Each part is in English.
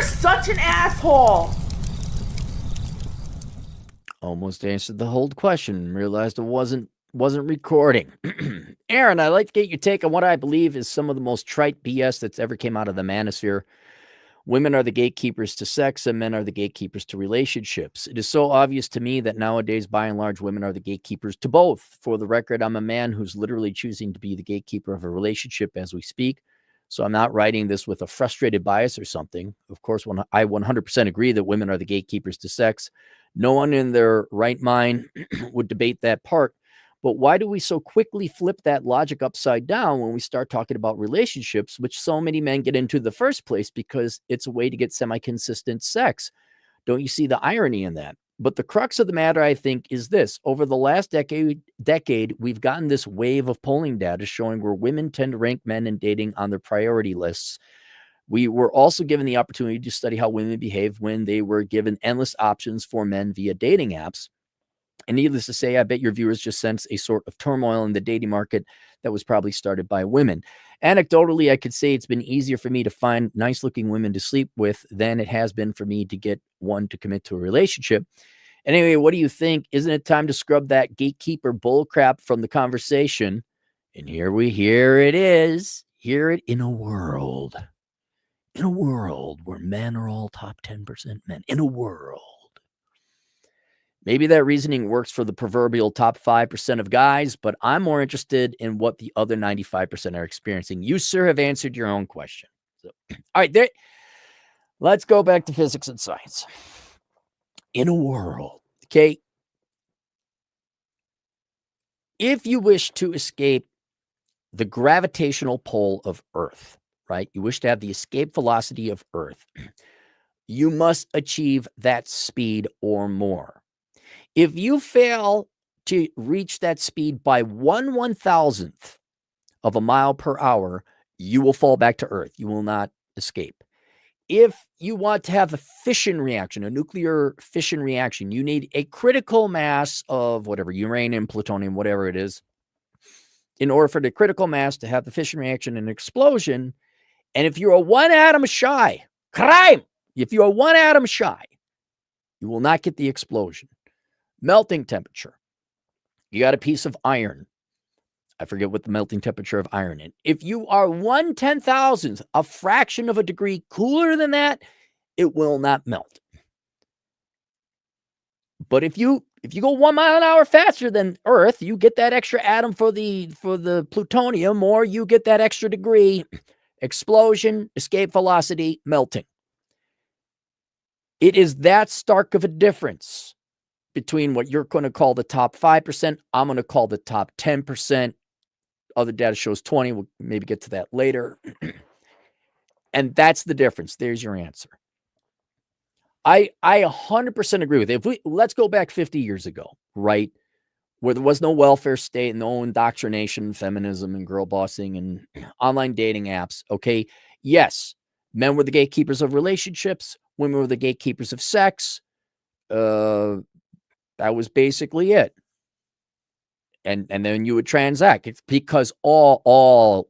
such an asshole. Almost answered the whole question. Realized it wasn't recording. Aaron, I'd like to get your take on what I believe is some of the most trite BS that's ever came out of the manosphere. Women are the gatekeepers to sex, and men are the gatekeepers to relationships. It is so obvious to me that nowadays, by and large, women are the gatekeepers to both. For the record, I'm a man who's literally choosing to be the gatekeeper of a relationship as we speak. So I'm not writing this with a frustrated bias or something. Of course, when I 100% agree that women are the gatekeepers to sex, no one in their right mind would debate that part. But why do we so quickly flip that logic upside down when we start talking about relationships, which so many men get into the first place because it's a way to get semi-consistent sex? Don't you see the irony in that? But the crux of the matter, I think, is this. Over the last decade, we've gotten this wave of polling data showing where women tend to rank men in dating on their priority lists. We were also given the opportunity to study how women behave when they were given endless options for men via dating apps. And needless to say, I bet your viewers just sense a sort of turmoil in the dating market that was probably started by women. Anecdotally, I could say it's been easier for me to find nice looking women to sleep with than it has been for me to get one to commit to a relationship. Anyway, what do you think? Isn't it time to scrub that gatekeeper bullcrap from the conversation? And here it is. Hear it in a world where men are all top 10% men, in a world. Maybe that reasoning works for the proverbial top 5% of guys, but I'm more interested in what the other 95% are experiencing. You, sir, have answered your own question. So, all right, let's go back to physics and science. In a world, okay, if you wish to escape the gravitational pull of Earth, right? You wish to have the escape velocity of Earth, you must achieve that speed or more. If you fail to reach that speed by 1/1000th of a mile per hour, you will fall back to Earth. You will not escape. If you want to have a fission reaction, a nuclear fission reaction, you need a critical mass of whatever, uranium, plutonium, whatever it is, in order for the critical mass to have the fission reaction and explosion. And if you're a one atom shy, crime, if you're a one atom shy, you will not get the explosion. Melting temperature. You got a piece of iron. I forget what the melting temperature of iron is. If you are 1/10,000th, a fraction of a degree cooler than that, it will not melt. But if you go 1 mile an hour faster than Earth, you get that extra atom for the plutonium, or you get that extra degree, explosion, escape velocity, melting. It is that stark of a difference between what you're going to call the top 5%. I'm going to call the top 10%. Other data shows 20. We'll maybe get to that later. And that's the difference. There's your answer. I 100% agree with it. Let's go back 50 years ago, right? Where there was no welfare state, no indoctrination, feminism, and girl bossing, and online dating apps. Okay. Yes. Men were the gatekeepers of relationships. Women were the gatekeepers of sex. That was basically it. And then you would transact. It's because all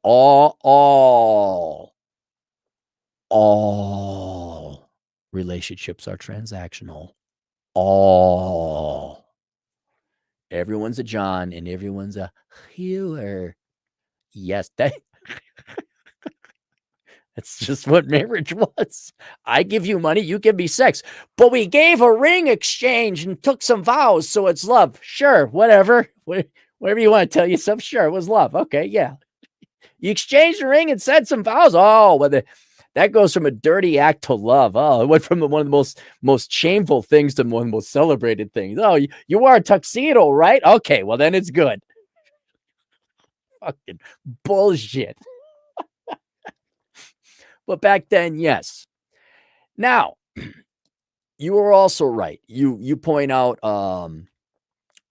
relationships are transactional. All. Everyone's a John and everyone's a healer. Yes, that's just what marriage was. I give you money, you give me sex. But we gave a ring exchange and took some vows, so it's love. Sure, whatever. Whatever you want to tell yourself, sure, it was love. Okay, yeah. You exchanged a ring and said some vows. Oh, well, that goes from a dirty act to love. Oh, it went from one of the most shameful things to one of the most celebrated things. Oh, you wore a tuxedo, right? Okay, well, then it's good. Fucking bullshit. But back then, yes. Now, you were also right. You point out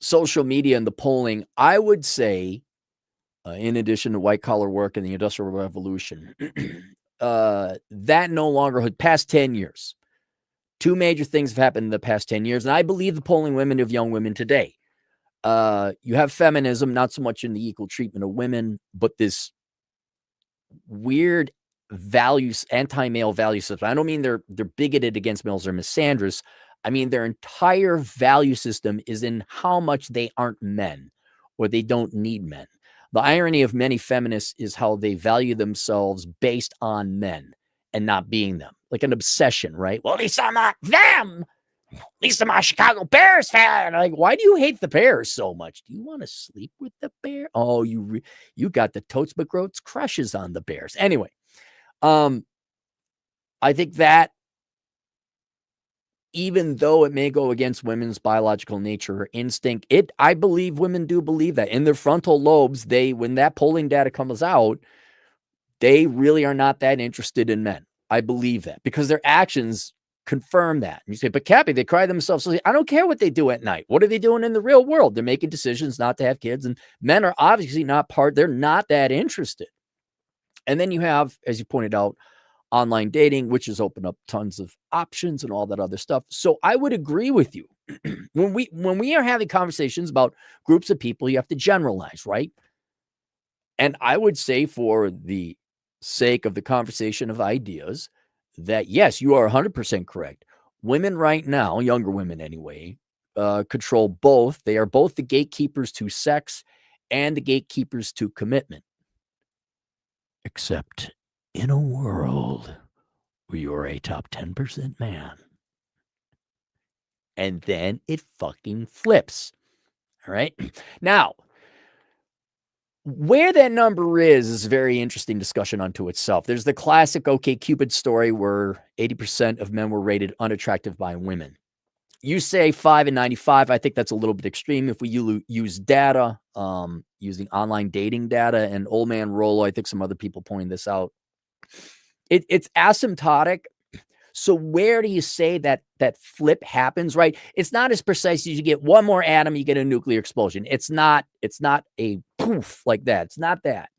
social media and the polling. I would say, in addition to white collar work and the Industrial Revolution, that no longer had past 10 years. Two major things have happened in the past 10 years, and I believe the polling women of young women today. You have feminism, not so much in the equal treatment of women, but this weird values, anti-male value system. I don't mean they're bigoted against males or misandrous. I mean their entire value system is in how much they aren't men or they don't need men. The irony of many feminists is how they value themselves based on men and not being them, like an obsession, right? Well, at least I'm not them. At least I'm a Chicago Bears fan. Like, why do you hate the Bears so much? Do you want to sleep with the Bear? Oh, you got the Totes McGroats crushes on the Bears. Anyway, I think that even though it may go against women's biological nature or instinct, I believe women do believe that in their frontal lobes, when that polling data comes out, they really are not that interested in men. I believe that because their actions confirm that. And you say, but Cappy, they cry themselves asleep. I don't care what they do at night. What are they doing in the real world? They're making decisions not to have kids, and men are obviously not they're not that interested. And then you have, as you pointed out, online dating, which has opened up tons of options and all that other stuff. So I would agree with you. when we are having conversations about groups of people, you have to generalize, right? And I would say, for the sake of the conversation of ideas, that yes, you are 100% correct. Women right now, younger women anyway, control both. They are both the gatekeepers to sex and the gatekeepers to commitment. Except in a world where you're a top 10% man. And then it fucking flips. All right. Now, where that number is a very interesting discussion unto itself. There's the classic OkCupid story where 80% of men were rated unattractive by women. You say 5 and 95. I think that's a little bit extreme. If we use data, using online dating data, and Old Man Rollo, I think some other people pointed this out, it's asymptotic. So where do you say that flip happens, right? It's not as precise as you get one more atom, you get a nuclear explosion. It's not a poof like that. It's not that.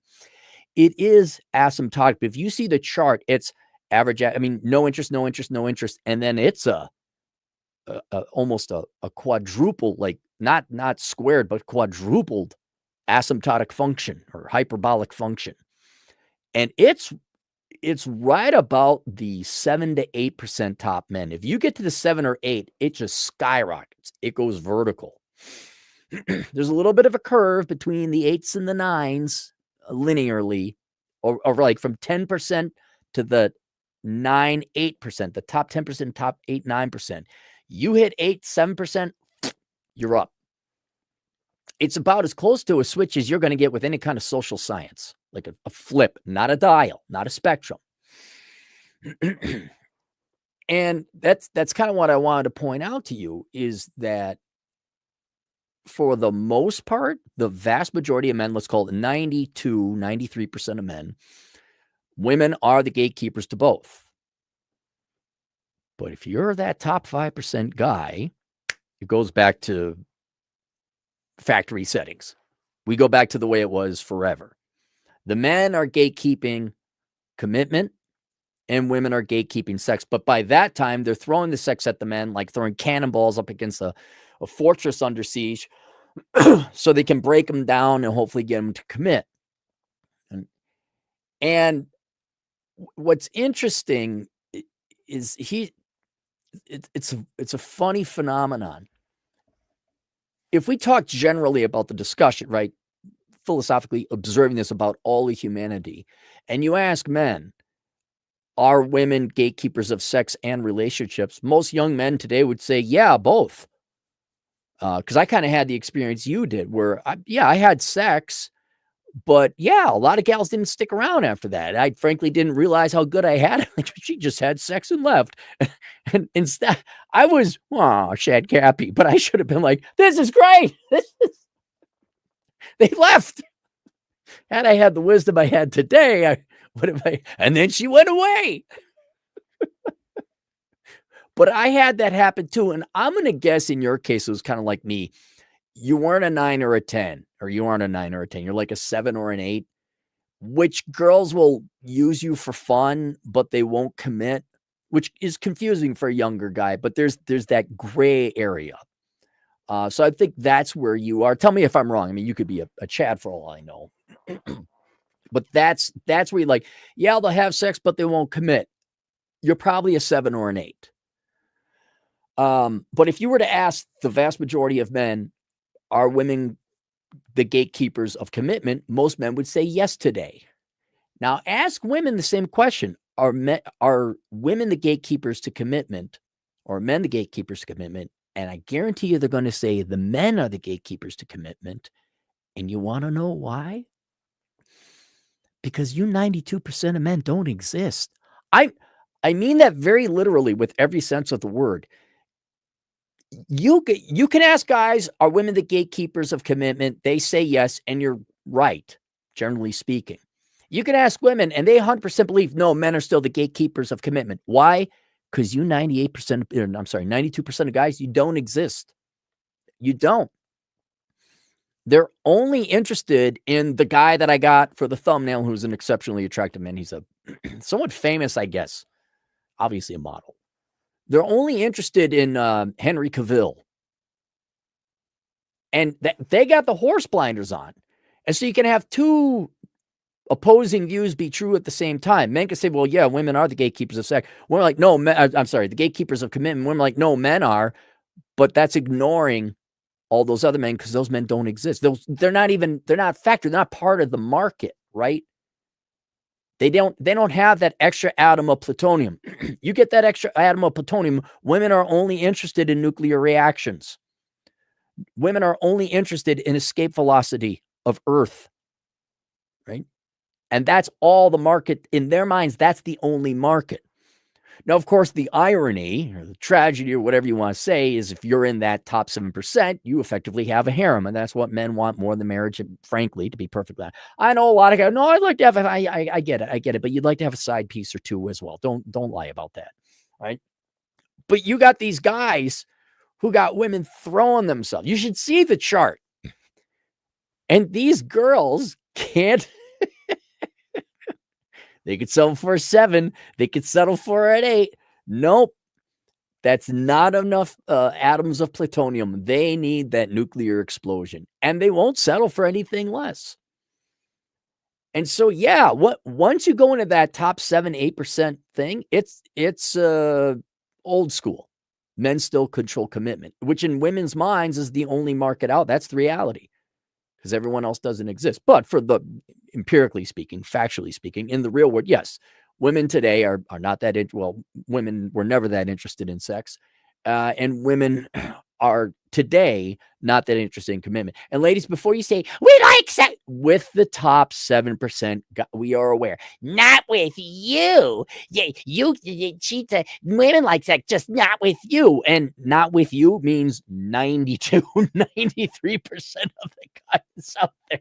It is asymptotic. But if you see the chart, it's average. I mean, no interest, no interest, no interest. And then it's almost a quadruple, like not squared, but quadrupled asymptotic function or hyperbolic function. And it's right about the 7 to 8% top men. If you get to the 7 or 8, it just skyrockets. It goes vertical. There's a little bit of a curve between the 8s and the 9s linearly, or like from 10% to the 9, 8%, the top 10%, top 8, 9%. You hit 8, 7%, you're up. It's about as close to a switch as you're going to get with any kind of social science, like a flip, not a dial, not a spectrum. And that's kind of what I wanted to point out to you, is that for the most part, the vast majority of men, let's call it 92, 93% of men, women are the gatekeepers to both. But if you're that top 5% guy, it goes back to factory settings. We go back to the way it was forever. The men are gatekeeping commitment and women are gatekeeping sex. But by that time, they're throwing the sex at the men, like throwing cannonballs up against a fortress under siege so they can break them down and hopefully get them to commit. And what's interesting is it's a funny phenomenon. If we talk generally about the discussion, right, philosophically observing this about all of humanity, and you ask men, are women gatekeepers of sex and relationships? Most young men today would say, yeah, both. Because I kind of had the experience you did where, I had sex, but yeah, a lot of gals didn't stick around after that. I frankly didn't realize how good I had it. She just had sex and left. And instead, I was, shad Cappy, but I should have been like, this is great. They left. Had I had the wisdom I had today, and then she went away. But I had that happen too. And I'm going to guess in your case, it was kind of like me. You weren't a 9 or a 10, or you aren't a 9 or a 10. You're like a 7 or an 8, which girls will use you for fun, but they won't commit, which is confusing for a younger guy. But there's that gray area. So I think that's where you are. Tell me if I'm wrong. I mean, you could be a Chad for all I know. But that's where you're like, yeah, they'll have sex, but they won't commit. You're probably a 7 or an 8. But if you were to ask the vast majority of men, are women the gatekeepers of commitment? Most men would say yes today. Now, ask women the same question. Are women the gatekeepers to commitment, or men the gatekeepers to commitment? And I guarantee you they're going to say the men are the gatekeepers to commitment. And you want to know why? Because you 92% of men don't exist. I mean that very literally with every sense of the word. You can ask guys, are women the gatekeepers of commitment? They say yes, and you're right, generally speaking. You can ask women, and they 100% believe, no, men are still the gatekeepers of commitment. Why? Because you 92% of guys, you don't exist. You don't. They're only interested in the guy that I got for the thumbnail, who's an exceptionally attractive man. He's a somewhat famous, I guess, obviously a model. They're only interested in Henry Cavill. And they got the horse blinders on. And so you can have two opposing views be true at the same time. Men can say, well, yeah, women are the gatekeepers of sex. We're like, no, I'm sorry, the gatekeepers of commitment. Women are like, no, men are. But that's ignoring all those other men because those men don't exist. They're not factored. They're not part of the market, right? They don't have that extra atom of plutonium. You get that extra atom of plutonium, women are only interested in nuclear reactions. Women are only interested in escape velocity of Earth, right? And that's all the market in their minds. That's the only market. Now, of course, the irony or the tragedy or whatever you want to say is if you're in that top 7%, you effectively have a harem. And that's what men want more than marriage, frankly, to be perfectly honest. I know a lot of guys, no, I'd like to have, I get it, but you'd like to have a side piece or two as well. Don't lie about that, right? But you got these guys who got women throwing themselves. You should see the chart. And these girls can't. They could settle for a 7. They could settle for an 8. Nope. That's not enough atoms of plutonium. They need that nuclear explosion. And they won't settle for anything less. And so, yeah, once you go into that top 7, 8% thing, it's old school. Men still control commitment, which in women's minds is the only market out. That's the reality. Because everyone else doesn't exist. But for the empirically speaking, factually speaking, in the real world, yes, women today are not that women were never that interested in sex, and women are today not that interested in commitment. And ladies, before you say we like sex, with the top 7%, we are aware, not with you. Yeah, you cheat. Women like sex, just not with you. And not with you means 92, 93% of the guys out there.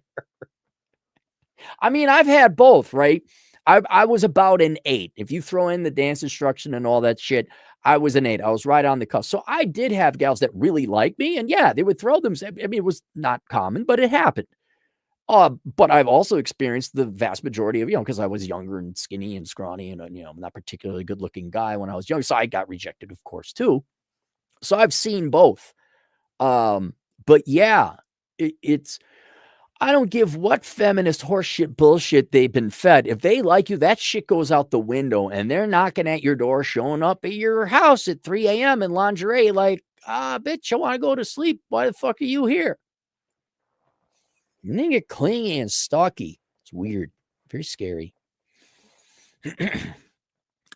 I mean, I've had both, right? I was about an 8. If you throw in the dance instruction and all that shit, I was an 8. I was right on the cusp. So I did have gals that really liked me. And yeah, they would throw themselves. I mean, it was not common, but it happened. But I've also experienced the vast majority of, because I was younger and skinny and scrawny and, I'm not particularly good looking guy when I was young. So I got rejected, of course, too. So I've seen both. But yeah, it's, I don't give what feminist horseshit bullshit they've been fed. If they like you, that shit goes out the window and they're knocking at your door, showing up at your house at 3 a.m. in lingerie like, bitch, I want to go to sleep. Why the fuck are you here? And they get clingy and stalky. It's weird. Very scary.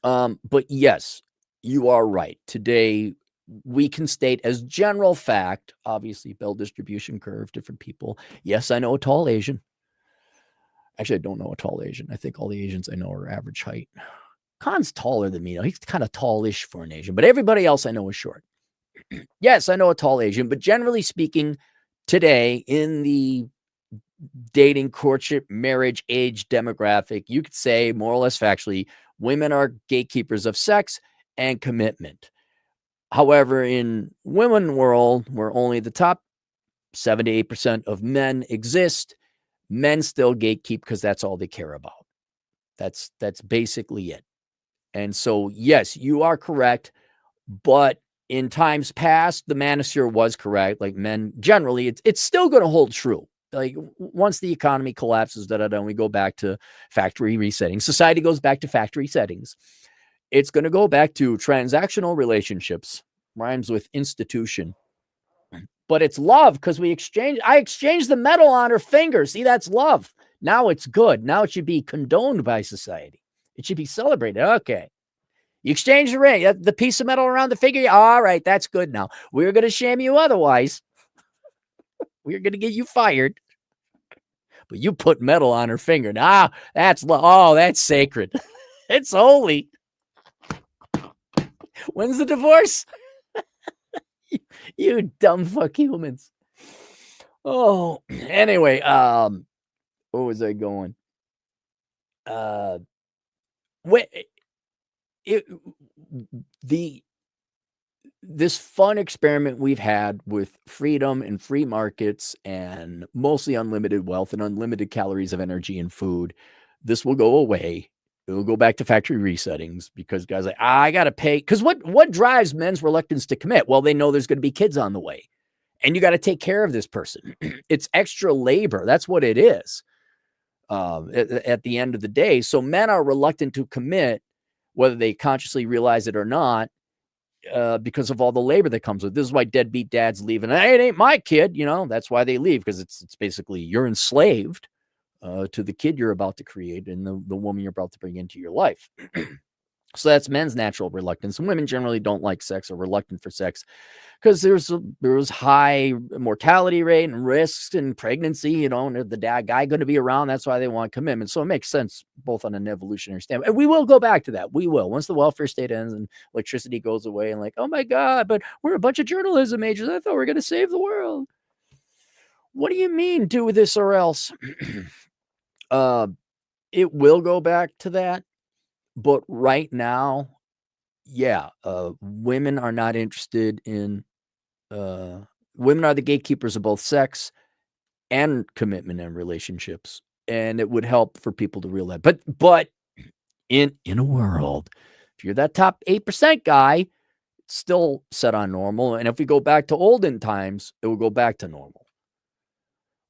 But yes, you are right. Today, we can state as general fact, obviously, Bell distribution curve, different people. Yes, I know a tall Asian. Actually, I don't know a tall Asian. I think all the Asians I know are average height. Khan's taller than me. He's kind of tallish for an Asian, but everybody else I know is short. Yes, I know a tall Asian, but generally speaking, today in the dating, courtship, marriage, age demographic, you could say more or less factually, women are gatekeepers of sex and commitment. However, in women world, where only the top 78% of men exist, men still gatekeep because that's all they care about. That's basically it. And so, yes, you are correct. But in times past, the manosphere was correct. Like men, generally, it's still going to hold true. like once the economy collapses, we go back to factory resetting. Society goes back to factory settings. It's going to go back to transactional relationships, rhymes with institution. But it's love because I exchanged the metal on her finger. See, that's love. Now it's good. Now it should be condoned by society. It should be celebrated. Okay. You exchange the ring, the piece of metal around the finger. All right, that's good now. We're going to shame you otherwise. We're going to get you fired. But you put metal on her finger. Now, that's love. Oh, that's sacred. It's holy. When's the divorce? You dumb fuck humans. Oh, anyway, where was I going? This fun experiment we've had with freedom and free markets and mostly unlimited wealth and unlimited calories of energy and food, this will go away. It will go back to factory resettings because guys are like, I got to pay. Because what drives men's reluctance to commit? Well, they know there's going to be kids on the way. And you got to take care of this person. It's extra labor. That's what it is at the end of the day. So men are reluctant to commit, whether they consciously realize it or not, because of all the labor that comes with it. This is why deadbeat dads leave. And hey, it ain't my kid. That's why they leave, because it's basically you're enslaved to the kid you're about to create and the woman you're about to bring into your life. So that's men's natural reluctance. And women generally don't like sex or reluctant for sex because there's high mortality rate and risks and pregnancy, and the guy going to be around. That's why they want commitment. So it makes sense both on an evolutionary standpoint. And we will go back to that. We will. Once the welfare state ends and electricity goes away and like, oh my God, but we're a bunch of journalism majors. I thought we were going to save the world. What do you mean do this or else? It will go back to that. But right now, yeah, women are not interested in, women are the gatekeepers of both sex and commitment and relationships. And it would help for people to realize. But in a world, if you're that top 8% guy, it's still set on normal. And if we go back to olden times, it will go back to normal.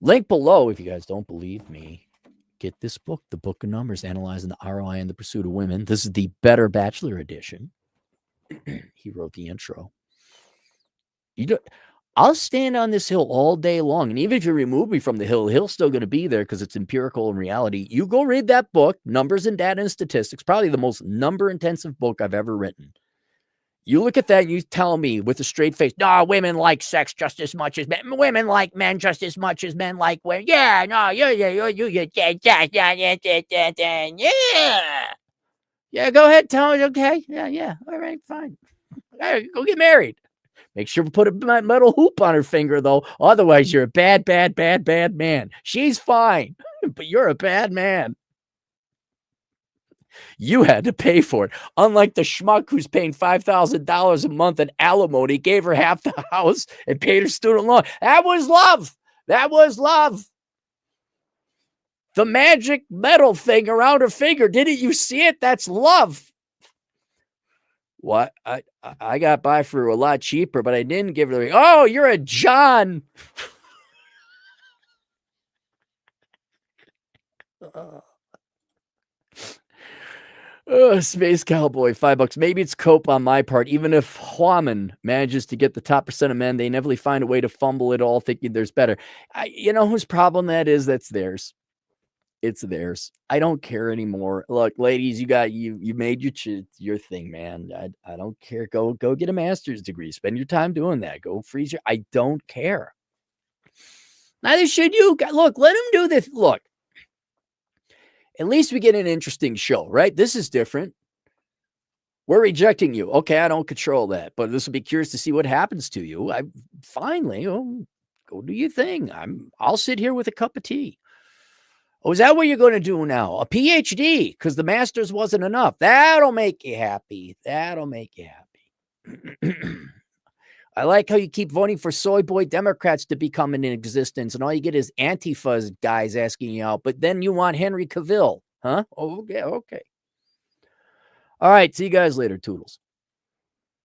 Link below if you guys don't believe me. Get this book, The Book of Numbers, Analyzing the ROI and the Pursuit of Women. This is the Better Bachelor edition. He wrote the intro. I'll stand on this hill all day long. And even if you remove me from the hill's still going to be there because it's empirical in reality. You go read that book, Numbers and Data and Statistics, probably the most number-intensive book I've ever written. You look at that and you tell me with a straight face, no, women like sex just as much as men. Women like men just as much as men like women. Yeah, no, yeah. Yeah, go ahead, tell me. Okay, yeah. All right, fine. All right, go get married. Make sure we put a metal hoop on her finger, though. Otherwise, you're a bad man. She's fine, but you're a bad man. You had to pay for it. Unlike the schmuck who's paying $5,000 a month in alimony, gave her half the house and paid her student loan. That was love. That was love. The magic metal thing around her finger. Didn't you see it? That's love. What? I got by for a lot cheaper, but I didn't give her the, oh, you're a John. Space Cowboy, $5. Maybe it's cope on my part. Even if Huaman manages to get the top % of men, they inevitably find a way to fumble it all, thinking there's better. You know whose problem that is? That's theirs. It's theirs. I don't care anymore. Look, ladies, you made your thing, man. I don't care. Go get a master's degree. Spend your time doing that. Go freeze your. I don't care. Neither should you. Look, let him do this. Look. At least we get an interesting show, right? This is different. We're rejecting you. Okay, I don't control that, but this will be curious to see what happens to you. Finally, go do your thing. I'll sit here with a cup of tea. Oh, is that what you're going to do now? A PhD, because the master's wasn't enough. That'll make you happy. That'll make you happy. I like how you keep voting for soy boy Democrats to become in existence, and all you get is Antifa guys asking you out, but then you want Henry Cavill, huh? Oh, okay. All right, see you guys later, Toodles.